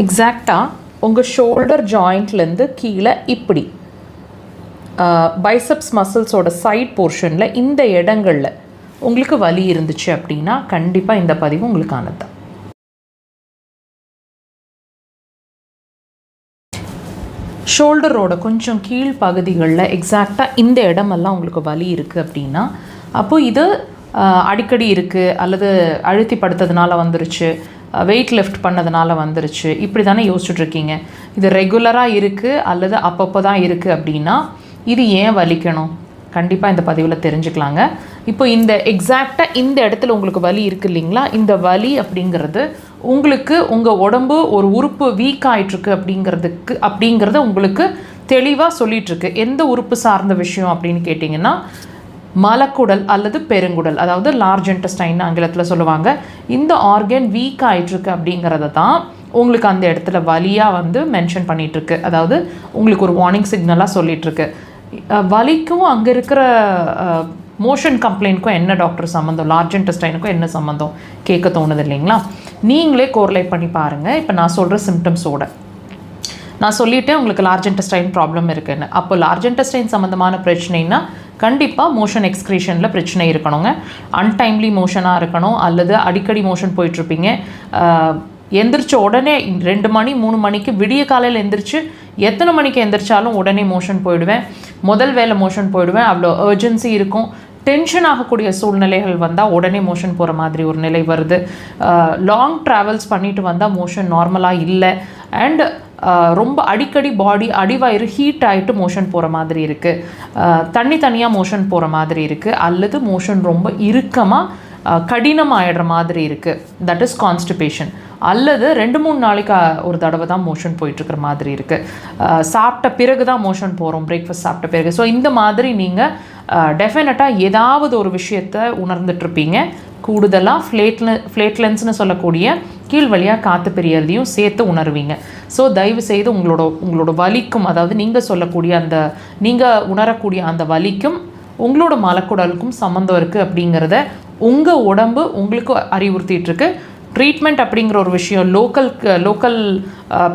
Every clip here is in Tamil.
எக்ஸாக்டாக உங்கள் ஷோல்டர் ஜாயிண்ட்லேருந்து கீழே இப்படி பைசப்ஸ் மசில்ஸோட சைட் போர்ஷனில் இந்த இடங்களில் உங்களுக்கு வலி இருந்துச்சு அப்படின்னா கண்டிப்பாக இந்த பதிவு உங்களுக்கானது தான். ஷோல்டரோட கொஞ்சம் கீழ் பகுதிகளில் எக்ஸாக்டாக இந்த இடமெல்லாம் உங்களுக்கு வலி இருக்குது அப்படின்னா அப்போது இது அடிக்கடி இருக்குது அல்லது அழுத்தி படுத்ததுனால வந்துருச்சு, வெயிட் லிஃப்ட் பண்ணதுனால வந்துருச்சு, இப்படி தானே யோசிச்சுட்ருக்கீங்க. இது ரெகுலராக இருக்குது அல்லது அப்பப்போ தான் இருக்குது அப்படின்னா இது ஏன் வலிக்கணும் கண்டிப்பாக இந்த பதிவில் தெரிஞ்சுக்கலாங்க. இப்போ இந்த எக்ஸாக்டாக இந்த இடத்துல உங்களுக்கு வலி இருக்குது இல்லைங்களா, இந்த வலி அப்படிங்கிறது உங்களுக்கு உங்கள் உடம்பு ஒரு உறுப்பு வீக் ஆகிட்டுருக்கு அப்படிங்கிறத உங்களுக்கு தெளிவாக சொல்லிகிட்ருக்கு. எந்த உறுப்பு சார்ந்த விஷயம் அப்படின்னு கேட்டிங்கன்னா மலக்குடல் அல்லது பெருங்குடல், அதாவது லார்ஜ் இன்டெஸ்டைன் ஆங்கிலத்தில் சொல்லுவாங்க. இந்த ஆர்கன் வீக் ஆகிட்டுருக்கு அப்படிங்கிறத தான் உங்களுக்கு அந்த இடத்துல வலியாக வந்து மென்ஷன் பண்ணிகிட்ருக்கு. அதாவது உங்களுக்கு ஒரு வார்னிங் சிக்னலாக சொல்லிகிட்ருக்கு. வலிக்கும் அங்கே இருக்கிற மோஷன் கம்ப்ளைண்ட்க்கும் என்ன டாக்டர் சம்மந்தம், லார்ஜ் இன்டெஸ்டைனுக்கும் என்ன சம்மந்தம் கேட்க தோணுது இல்லைங்களா? நீங்களே கோரிலேட் பண்ணி பாருங்கள். இப்போ நான் சொல்கிற சிம்டம்ஸோட நான் சொல்லிவிட்டேன் உங்களுக்கு லார்ஜ் இன்டெஸ்டைன் ப்ராப்ளம் இருக்குன்னு. அப்போ லார்ஜ் இன்டெஸ்டைன் சம்மந்தமான பிரச்சனைனா கண்டிப்பாக மோஷன் எக்ஸ்க்ரீஷனில் பிரச்சனை இருக்கணுங்க. அன்டைம்லி மோஷனாக இருக்கணும் அல்லது அடிக்கடி மோஷன் போயிட்டுருப்பீங்க. எந்திரிச்ச உடனே 2 மணி 3 மணிக்கு விடிய காலையில் எந்திரிச்சு எத்தனை மணிக்கு எந்திரிச்சாலும் உடனே மோஷன் போயிடுவேன், முதல் வேலை மோஷன் போயிடுவேன், அவ்வளோ அர்ஜென்சி இருக்கும். டென்ஷன் ஆகக்கூடிய சூழ்நிலைகள் வந்தால் உடனே மோஷன் போகிற மாதிரி ஒரு நிலை வருது. லாங் ட்ராவல்ஸ் பண்ணிட்டு வந்தால் மோஷன் நார்மலாக இல்லை. அண்ட் ரொம்ப அடிக்கடி பாடி அடிவயிறு ஹீட் ஆகிட்டு மோஷன் போகிற மாதிரி இருக்குது. தனியாக மோஷன் போகிற மாதிரி இருக்குது. அல்லது மோஷன் ரொம்ப இறுக்கமாக கடினமாகிடுற மாதிரி இருக்குது, தட் இஸ் கான்ஸ்டிபேஷன். அல்லது 2-3 நாளைக்கு ஒரு தடவை தான் மோஷன் போயிட்டுருக்கிற மாதிரி இருக்குது. சாப்பிட்ட பிறகு தான் மோஷன் போகிறோம், பிரேக்ஃபாஸ்ட் சாப்பிட்ட பிறகு. ஸோ இந்த மாதிரி நீங்கள் டெஃபினட்டாக ஏதாவது ஒரு விஷயத்தை உணர்ந்துட்டுருப்பீங்க. கூடுதலாக ஃப்ளேட்லென்ஸ்னு சொல்லக்கூடிய கீழ் வழியாக காற்று பிரியறதையும் சேர்த்து உணர்வீங்க. ஸோ தயவு செய்து உங்களோட வலிக்கும், அதாவது நீங்கள் உணரக்கூடிய அந்த வலிக்கும் உங்களோட மலக்குடலுக்கும் சம்மந்தம் இருக்குது அப்படிங்கிறத உங்கள் உடம்பு உங்களுக்கு அறிவுறுத்திட்டுருக்கு. ட்ரீட்மெண்ட் அப்படிங்கிற ஒரு விஷயம் லோக்கல்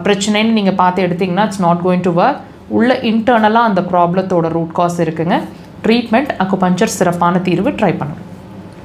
பிரச்சனைன்னு நீங்கள் பார்த்து எடுத்திங்கன்னா it's not going to work. உள்ள இன்டர்னலாக அந்த ப்ராப்ளத்தோட ரூட் காஸ் இருக்குங்க. ட்ரீட்மெண்ட் அக்குபஞ்சர் சிறப்பான தீர்வு. ட்ரை பண்ணுங்கள்.